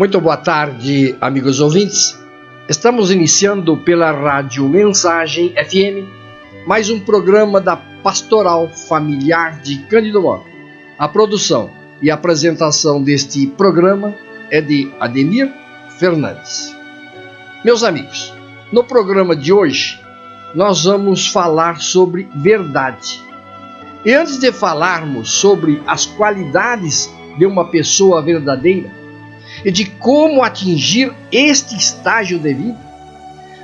Muito boa tarde, amigos ouvintes. Estamos iniciando pela Rádio Mensagem FM mais um programa da Pastoral Familiar de Cândido Mota. A produção e apresentação deste programa é de Ademir Fernandes. Meus amigos, no programa de hoje nós vamos falar sobre verdade. E antes de falarmos sobre as qualidades de uma pessoa verdadeira e de como atingir este estágio de vida,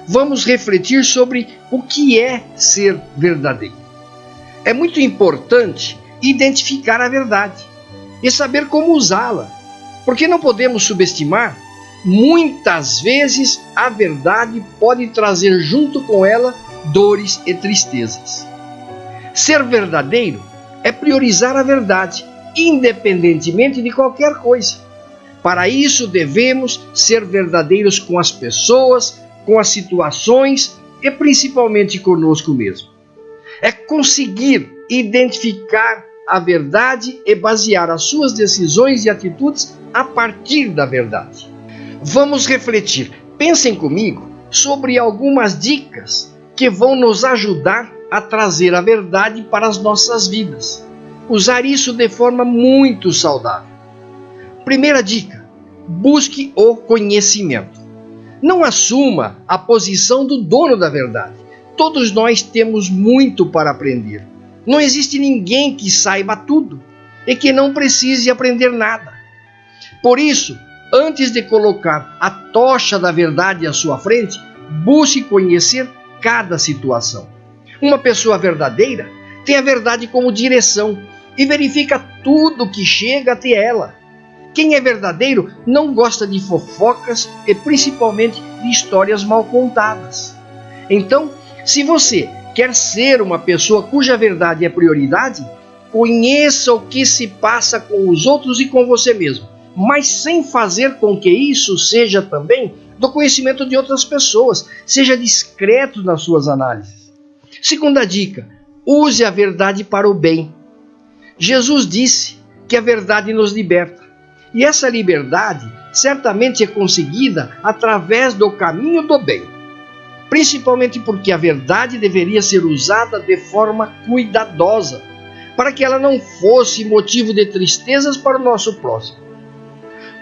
vamos refletir sobre o que é ser verdadeiro. É muito importante identificar a verdade e saber como usá-la, porque não podemos subestimar. Muitas vezes a verdade pode trazer junto com ela dores e tristezas. Ser verdadeiro é priorizar a verdade, independentemente de qualquer coisa. Para isso devemos ser verdadeiros com as pessoas, com as situações e principalmente conosco mesmo. É conseguir identificar a verdade e basear as suas decisões e atitudes a partir da verdade. Vamos refletir. Pensem comigo sobre algumas dicas que vão nos ajudar a trazer a verdade para as nossas vidas. Usar isso de forma muito saudável. Primeira dica: busque o conhecimento. Não assuma a posição do dono da verdade. Todos nós temos muito para aprender. Não existe ninguém que saiba tudo e que não precise aprender nada. Por isso, antes de colocar a tocha da verdade à sua frente, busque conhecer cada situação. Uma pessoa verdadeira tem a verdade como direção e verifica tudo que chega até ela. Quem é verdadeiro não gosta de fofocas e principalmente de histórias mal contadas. Então, se você quer ser uma pessoa cuja verdade é prioridade, conheça o que se passa com os outros e com você mesmo, mas sem fazer com que isso seja também do conhecimento de outras pessoas. Seja discreto nas suas análises. Segunda dica: use a verdade para o bem. Jesus disse que a verdade nos liberta. E essa liberdade certamente é conseguida através do caminho do bem. Principalmente porque a verdade deveria ser usada de forma cuidadosa, para que ela não fosse motivo de tristezas para o nosso próximo.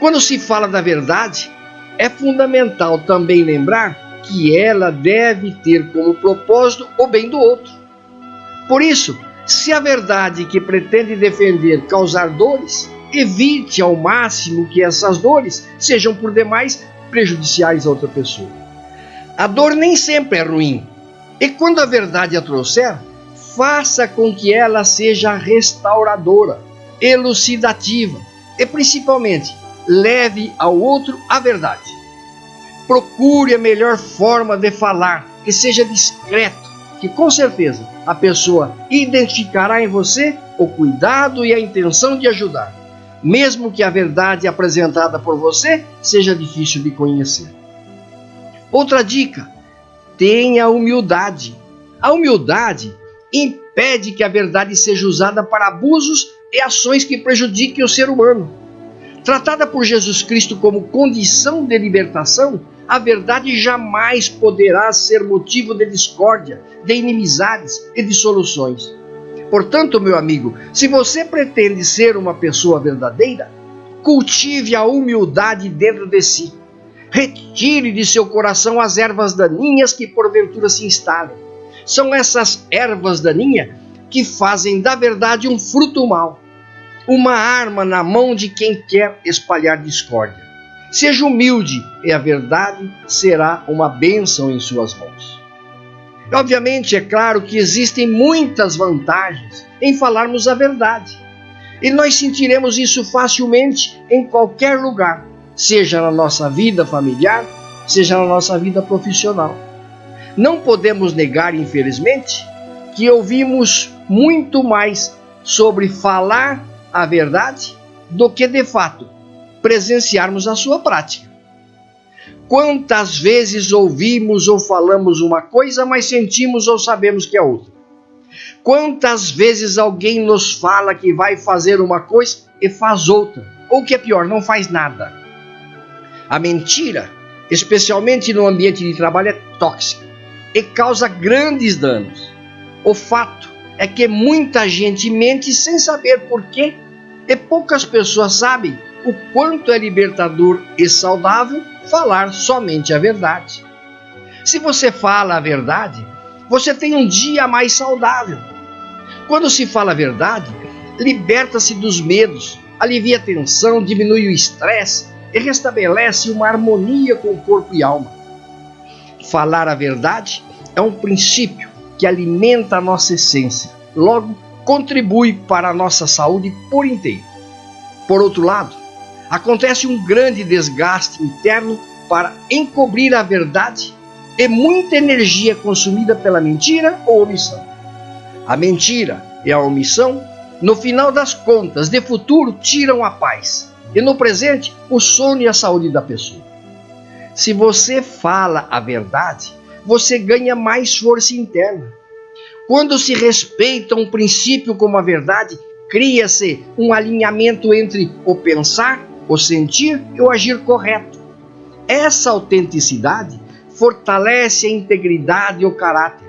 Quando se fala da verdade, é fundamental também lembrar que ela deve ter como propósito o bem do outro. Por isso, se a verdade que pretende defender causar dores, evite ao máximo que essas dores sejam por demais prejudiciais a outra pessoa. A dor nem sempre é ruim, e quando a verdade a trouxer, faça com que ela seja restauradora, elucidativa e principalmente leve ao outro a verdade. Procure a melhor forma de falar, que seja discreto, que com certeza a pessoa identificará em você o cuidado e a intenção de ajudar, mesmo que a verdade apresentada por você seja difícil de conhecer. Outra dica: tenha humildade. A humildade impede que a verdade seja usada para abusos e ações que prejudiquem o ser humano. Tratada por Jesus Cristo como condição de libertação, a verdade jamais poderá ser motivo de discórdia, de inimizades e dissoluções. Portanto, meu amigo, se você pretende ser uma pessoa verdadeira, cultive a humildade dentro de si. Retire de seu coração as ervas daninhas que porventura se instalem. São essas ervas daninhas que fazem da verdade um fruto mau, uma arma na mão de quem quer espalhar discórdia. Seja humilde e a verdade será uma bênção em suas mãos. Obviamente, é claro que existem muitas vantagens em falarmos a verdade. E nós sentiremos isso facilmente em qualquer lugar, seja na nossa vida familiar, seja na nossa vida profissional. Não podemos negar, infelizmente, que ouvimos muito mais sobre falar a verdade do que, de fato, presenciarmos a sua prática. Quantas vezes ouvimos ou falamos uma coisa, mas sentimos ou sabemos que é outra? Quantas vezes alguém nos fala que vai fazer uma coisa e faz outra? Ou que é pior, não faz nada? A mentira, especialmente no ambiente de trabalho, é tóxica e causa grandes danos. O fato é que muita gente mente sem saber por quê, e poucas pessoas sabem o quanto é libertador e saudável falar somente a verdade. Se você fala a verdade, você tem um dia mais saudável. Quando se fala a verdade, liberta-se dos medos, alivia a tensão, diminui o estresse e restabelece uma harmonia com o corpo e alma. Falar a verdade é um princípio que alimenta a nossa essência, logo contribui para a nossa saúde por inteiro. Por outro lado, acontece um grande desgaste interno para encobrir a verdade e muita energia consumida pela mentira ou omissão. A mentira e a omissão, no final das contas, de futuro tiram a paz e no presente o sono e a saúde da pessoa. Se você fala a verdade, você ganha mais força interna. Quando se respeita um princípio como a verdade, cria-se um alinhamento entre o pensar, o sentir e o agir correto. Essa autenticidade fortalece a integridade e o caráter.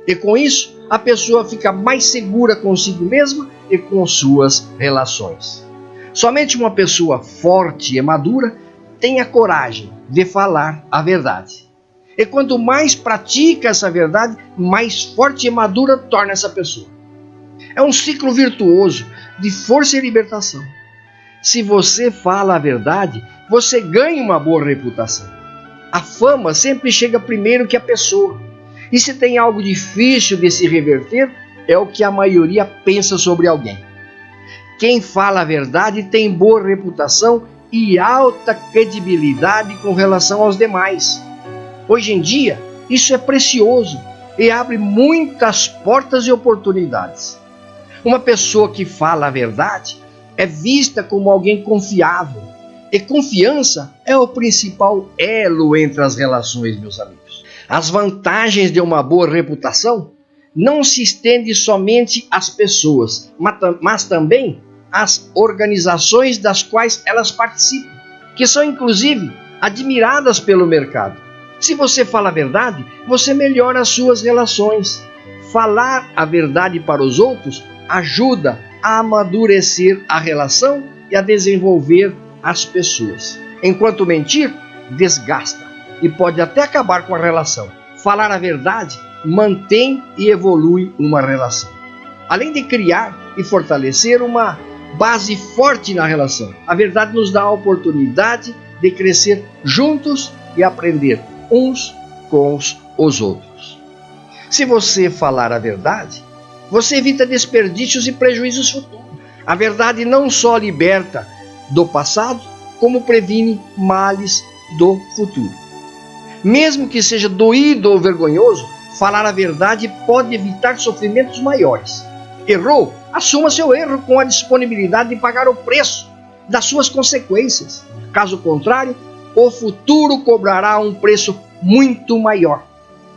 E com isso, a pessoa fica mais segura consigo mesma e com suas relações. Somente uma pessoa forte e madura tem a coragem de falar a verdade. E quanto mais pratica essa verdade, mais forte e madura torna essa pessoa. É um ciclo virtuoso de força e libertação. Se você fala a verdade, você ganha uma boa reputação. A fama sempre chega primeiro que a pessoa. E se tem algo difícil de se reverter, é o que a maioria pensa sobre alguém. Quem fala a verdade tem boa reputação e alta credibilidade com relação aos demais. Hoje em dia, isso é precioso e abre muitas portas e oportunidades. Uma pessoa que fala a verdade é vista como alguém confiável. E confiança é o principal elo entre as relações, meus amigos. As vantagens de uma boa reputação não se estendem somente às pessoas, mas também às organizações das quais elas participam, que são inclusive admiradas pelo mercado. Se você fala a verdade, você melhora as suas relações. Falar a verdade para os outros ajuda a amadurecer a relação e a desenvolver as pessoas. Enquanto mentir, desgasta e pode até acabar com a relação. Falar a verdade mantém e evolui uma relação. Além de criar e fortalecer uma base forte na relação, a verdade nos dá a oportunidade de crescer juntos e aprender uns com os outros. Se você falar a verdade, você evita desperdícios e prejuízos futuros. A verdade não só liberta do passado, como previne males do futuro. Mesmo que seja doído ou vergonhoso, falar a verdade pode evitar sofrimentos maiores. Errou? Assuma seu erro com a disponibilidade de pagar o preço das suas consequências. Caso contrário, o futuro cobrará um preço muito maior.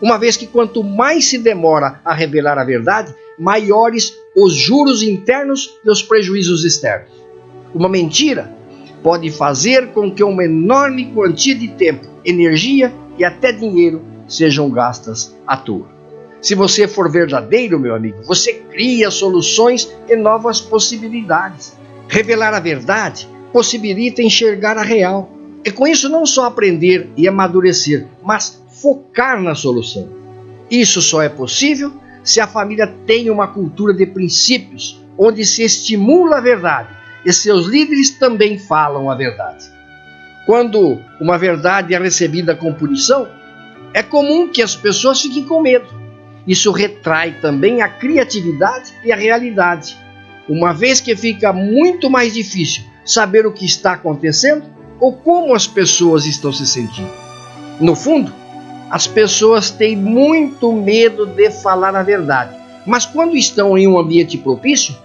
Uma vez que quanto mais se demora a revelar a verdade, maiores os juros internos e os prejuízos externos. Uma mentira pode fazer com que uma enorme quantia de tempo, energia e até dinheiro sejam gastas à toa. Se você for verdadeiro, meu amigo, você cria soluções e novas possibilidades. Revelar a verdade possibilita enxergar a real. E com isso não só aprender e amadurecer, mas focar na solução. Isso só é possível se a família tem uma cultura de princípios, onde se estimula a verdade e seus líderes também falam a verdade. Quando uma verdade é recebida com punição, é comum que as pessoas fiquem com medo. Isso retrai também a criatividade e a realidade, uma vez que fica muito mais difícil saber o que está acontecendo ou como as pessoas estão se sentindo. No fundo, as pessoas têm muito medo de falar a verdade, mas quando estão em um ambiente propício,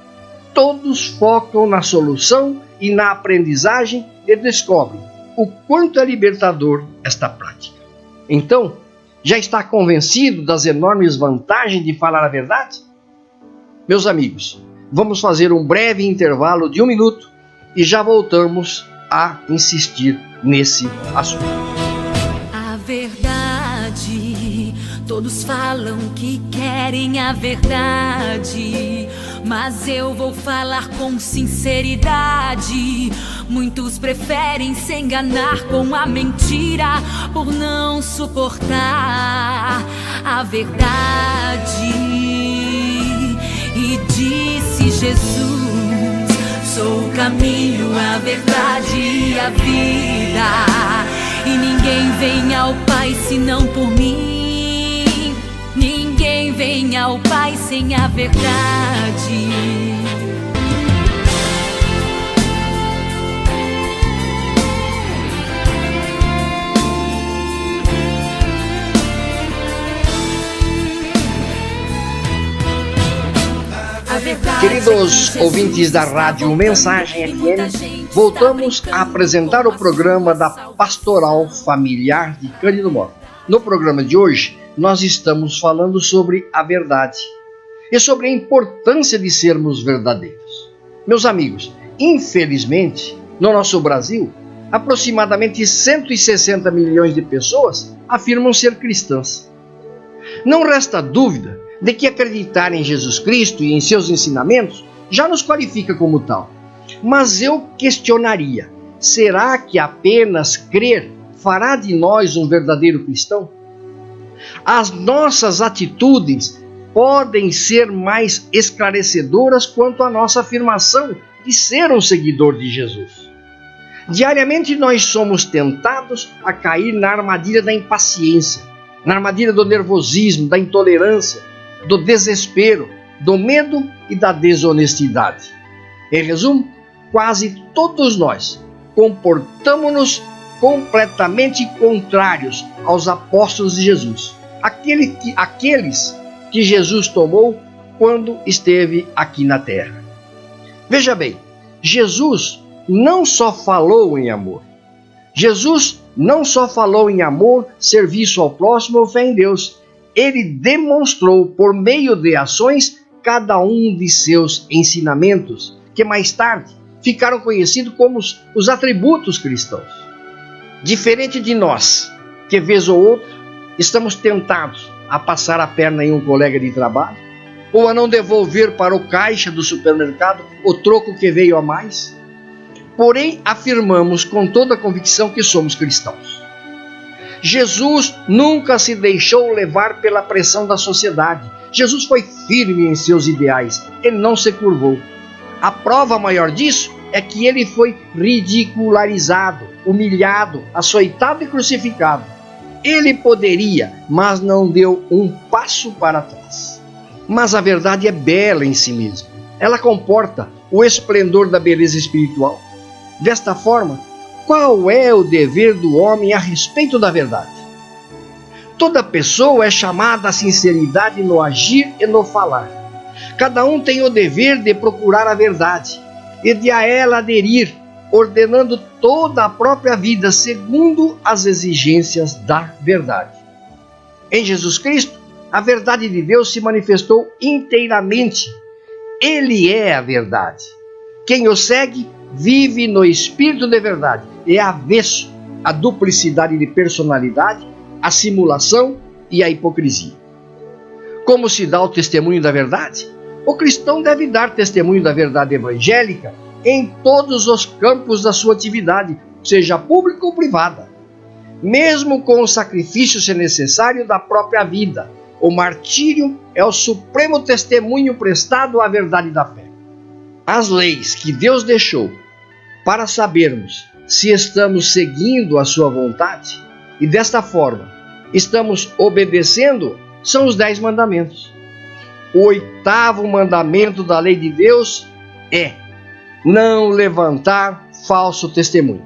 todos focam na solução e na aprendizagem e descobrem o quanto é libertador esta prática. Então, já está convencido das enormes vantagens de falar a verdade? Meus amigos, vamos fazer um breve intervalo de 1 minuto e já voltamos a insistir nesse assunto. A verdade, todos falam que querem a verdade, mas eu vou falar com sinceridade. Muitos preferem se enganar com a mentira por não suportar a verdade. E disse Jesus: sou o caminho, a verdade e a vida, e ninguém vem ao Pai senão por mim. Ninguém vem ao Pai sem a verdade. Queridos ouvintes da Rádio Mensagem FM, voltamos a apresentar o programa da Pastoral Familiar de Cândido Mota. No programa de hoje, nós estamos falando sobre a verdade e sobre a importância de sermos verdadeiros. Meus amigos, infelizmente, no nosso Brasil, aproximadamente 160 milhões de pessoas afirmam ser cristãs. Não resta dúvida de que acreditar em Jesus Cristo e em seus ensinamentos já nos qualifica como tal. Mas eu questionaria: será que apenas crer fará de nós um verdadeiro cristão? As nossas atitudes podem ser mais esclarecedoras quanto à nossa afirmação de ser um seguidor de Jesus. Diariamente nós somos tentados a cair na armadilha da impaciência, na armadilha do nervosismo, da intolerância, do desespero, do medo e da desonestidade. Em resumo, quase todos nós comportamos-nos completamente contrários aos apóstolos de Jesus, aqueles que Jesus tomou quando esteve aqui na terra. Veja bem, Jesus não só falou em amor. Jesus não só falou em amor, serviço ao próximo ou fé em Deus. Ele demonstrou por meio de ações cada um de seus ensinamentos, que mais tarde ficaram conhecidos como os atributos cristãos. Diferente de nós, que vez ou outra estamos tentados a passar a perna em um colega de trabalho, ou a não devolver para o caixa do supermercado o troco que veio a mais, porém afirmamos com toda a convicção que somos cristãos. Jesus nunca se deixou levar pela pressão da sociedade. Jesus foi firme em seus ideais, ele não se curvou. A prova maior disso é que ele foi ridicularizado, humilhado, açoitado e crucificado. Ele poderia, mas não deu um passo para trás. Mas a verdade é bela em si mesma. Ela comporta o esplendor da beleza espiritual. Desta forma, qual é o dever do homem a respeito da verdade? Toda pessoa é chamada à sinceridade no agir e no falar. Cada um tem o dever de procurar a verdade e de a ela aderir, ordenando toda a própria vida segundo as exigências da verdade. Em Jesus Cristo, a verdade de Deus se manifestou inteiramente. Ele é a verdade. Quem o segue vive no espírito de verdade. É avesso à duplicidade de personalidade, à simulação e à hipocrisia. Como se dá o testemunho da verdade? O cristão deve dar testemunho da verdade evangélica em todos os campos da sua atividade, seja pública ou privada. Mesmo com o sacrifício, se necessário, da própria vida. O martírio é o supremo testemunho prestado à verdade da fé. As leis que Deus deixou para sabermos se estamos seguindo a sua vontade e desta forma estamos obedecendo são os 10 mandamentos. O 8º mandamento da lei de Deus é não levantar falso testemunho.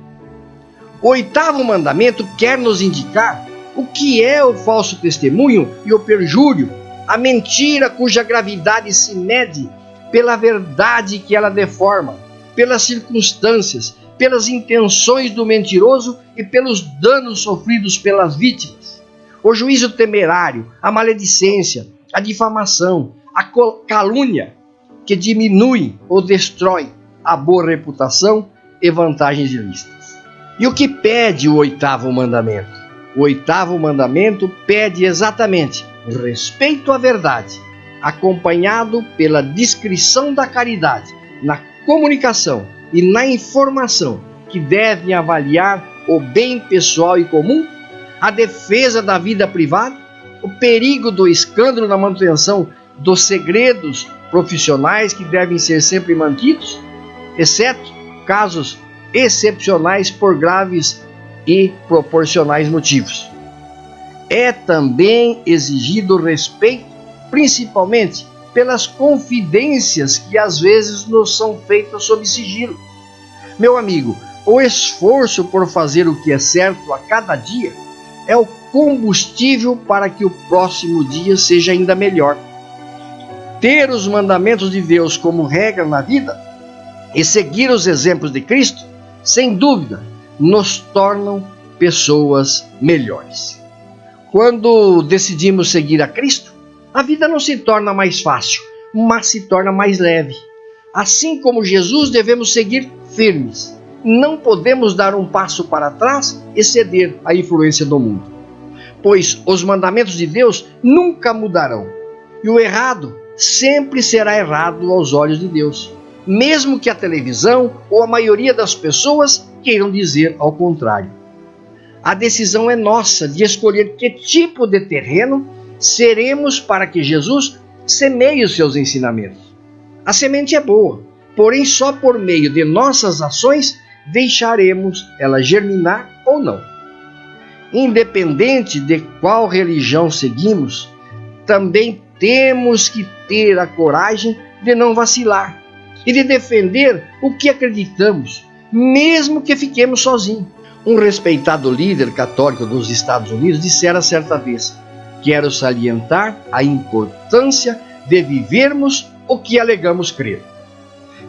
O 8º mandamento quer nos indicar o que é o falso testemunho e o perjúrio, a mentira cuja gravidade se mede pela verdade que ela deforma, pelas circunstâncias, pelas intenções do mentiroso e pelos danos sofridos pelas vítimas. O juízo temerário, a maledicência, a difamação, a calúnia, que diminui ou destrói a boa reputação e vantagens ilícitas. E o que pede o 8º mandamento? O 8º mandamento pede exatamente o respeito à verdade, acompanhado pela discrição da caridade, na comunicação e na informação, que devem avaliar o bem pessoal e comum, a defesa da vida privada, o perigo do escândalo na manutenção dos segredos profissionais que devem ser sempre mantidos, exceto casos excepcionais por graves e proporcionais motivos. É também exigido respeito, principalmente pelas confidências que às vezes nos são feitas sob sigilo. Meu amigo, o esforço por fazer o que é certo a cada dia é o combustível para que o próximo dia seja ainda melhor. Ter os mandamentos de Deus como regra na vida e seguir os exemplos de Cristo, sem dúvida, nos tornam pessoas melhores. Quando decidimos seguir a Cristo, a vida não se torna mais fácil, mas se torna mais leve. Assim como Jesus, devemos seguir firmes. Não podemos dar um passo para trás e ceder à influência do mundo, pois os mandamentos de Deus nunca mudarão, e o errado sempre será errado aos olhos de Deus, mesmo que a televisão ou a maioria das pessoas queiram dizer ao contrário. A decisão é nossa de escolher que tipo de terreno seremos para que Jesus semeie os seus ensinamentos. A semente é boa, porém só por meio de nossas ações deixaremos ela germinar ou não. Independente de qual religião seguimos, também temos que ter a coragem de não vacilar e de defender o que acreditamos, mesmo que fiquemos sozinhos. Um respeitado líder católico dos Estados Unidos dissera certa vez: quero salientar a importância de vivermos o que alegamos crer.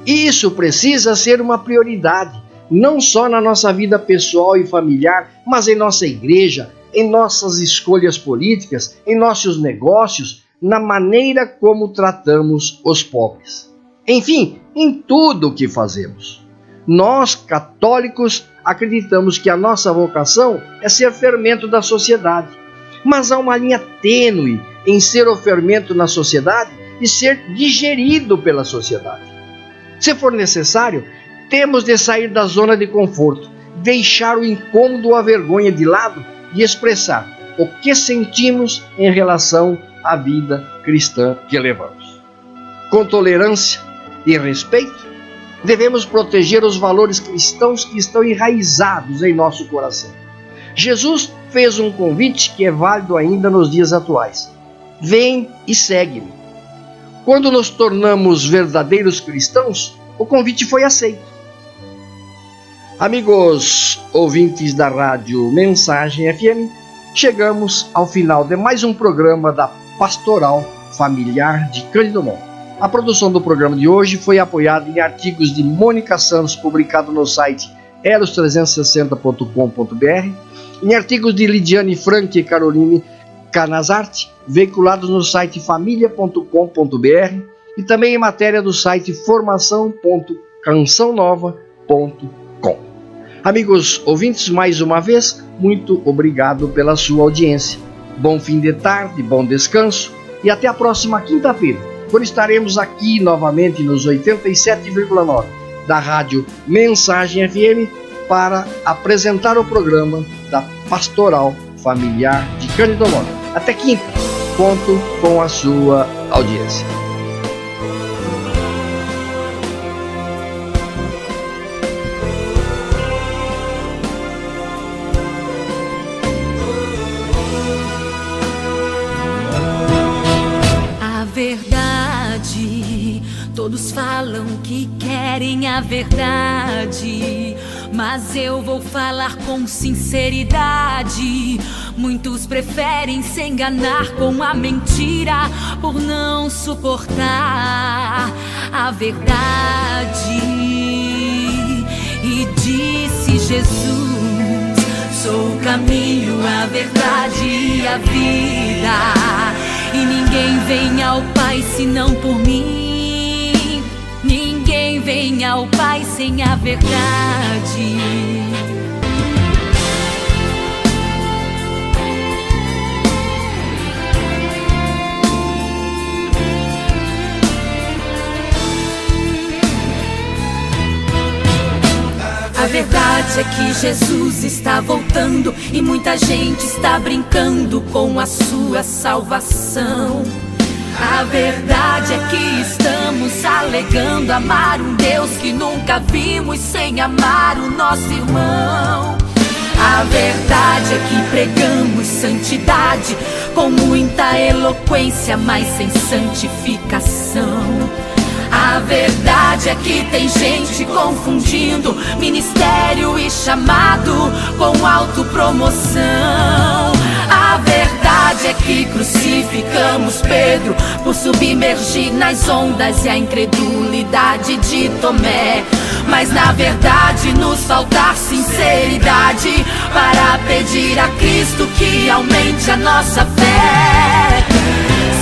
Isso precisa ser uma prioridade, não só na nossa vida pessoal e familiar, mas em nossa igreja, em nossas escolhas políticas, em nossos negócios, na maneira como tratamos os pobres. Enfim, em tudo o que fazemos. Nós, católicos, acreditamos que a nossa vocação é ser fermento da sociedade, mas há uma linha tênue em ser o fermento na sociedade e ser digerido pela sociedade. Se for necessário, temos de sair da zona de conforto, deixar o incômodo ou a vergonha de lado e expressar o que sentimos em relação à vida cristã que levamos. Com tolerância e respeito, devemos proteger os valores cristãos que estão enraizados em nosso coração. Jesus fez um convite que é válido ainda nos dias atuais: vem e segue-me. Quando nos tornamos verdadeiros cristãos, o convite foi aceito. Amigos ouvintes da Rádio Mensagem FM, chegamos ao final de mais um programa da Pastoral Familiar de Cândido Mon. A produção do programa de hoje foi apoiada em artigos de Mônica Santos, publicado no site elos360.com.br, em artigos de Lidiane Frank e Caroline Canazarte, veiculados no site família.com.br, e também em matéria do site formação.cançãonova.com. Amigos ouvintes, mais uma vez, muito obrigado pela sua audiência. Bom fim de tarde, bom descanso e até a próxima quinta-feira, quando estaremos aqui novamente nos 87,9 da Rádio Mensagem FM para apresentar o programa da Pastoral Familiar de Cândido Mon. Até quinta, conto com a sua audiência. Todos falam que querem a verdade, mas eu vou falar com sinceridade. Muitos preferem se enganar com a mentira por não suportar a verdade. E disse Jesus: sou o caminho, a verdade e a vida, e ninguém vem ao Pai senão por mim. Ninguém vem ao Pai sem a verdade. A verdade é que Jesus está voltando e muita gente está brincando com a sua salvação. A verdade é que estamos alegando amar um Deus que nunca vimos sem amar o nosso irmão. A verdade é que pregamos santidade com muita eloquência, mas sem santificação. A verdade é que tem gente confundindo ministério e chamado com autopromoção. A verdade é que crucificamos Pedro por submergir nas ondas e a incredulidade de Tomé. Mas na verdade nos falta sinceridade para pedir a Cristo que aumente a nossa fé.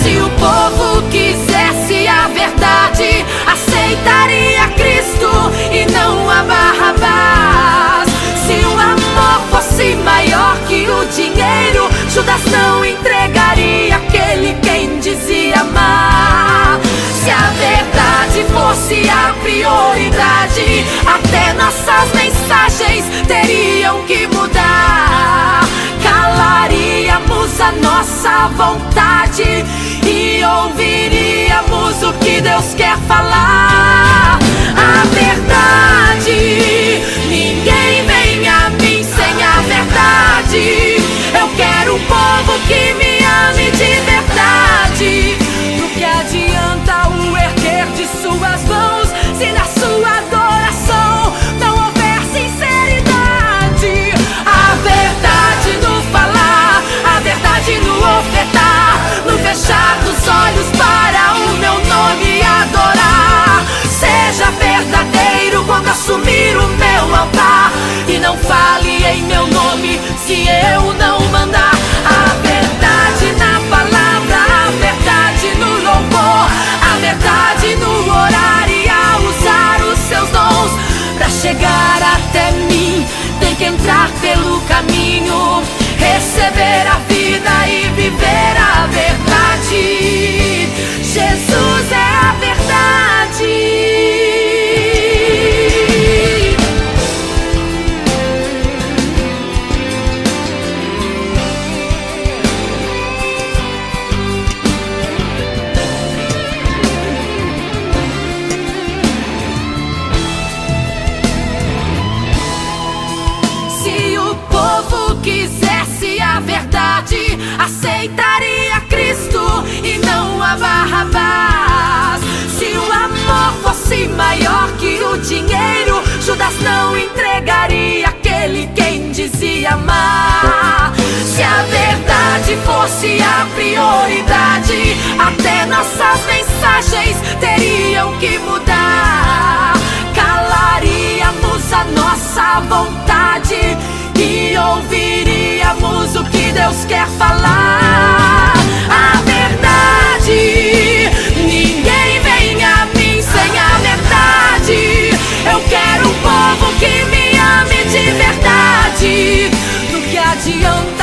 Se o povo quisesse a verdade, aceitaria Cristo e não a Barrabás. Se o amor fosse maior que o dinheiro, Judas não entregaria aquele quem dizia amar. Se a verdade fosse a prioridade, até nossas mensagens teriam que mudar. Calaríamos a nossa vontade e ouviríamos o que Deus quer falar. A verdade, ninguém vem a mim sem a verdade. Eu quero um povo que me ame de verdade. Do que adianta o erguer de suas mãos se na sua adoração não houver sinceridade? A verdade no falar, a verdade no ofertar, no fechar dos olhos para o meu nome adorar. Seja verdadeiro quando assumir o meu altar e não fale em meu nome se eu não mandar. A verdade na palavra, a verdade no louvor, a verdade no orar e a usar os seus dons. Pra chegar até mim tem que entrar pelo caminho, receber a vida e viver a verdade. Jesus é a verdade. Se o povo quisesse a verdade, aceitaria Cristo e não a Barrabás. Se o amor fosse maior que o dinheiro, Judas não entregaria aquele quem dizia amar. Se a verdade fosse a prioridade, até nossas mensagens teriam que mudar. Calaríamos a nossa vontade e ouviríamos o que Deus quer falar. A verdade, ninguém vem a mim sem a verdade. Eu quero um povo que me ame de verdade. Do que adianta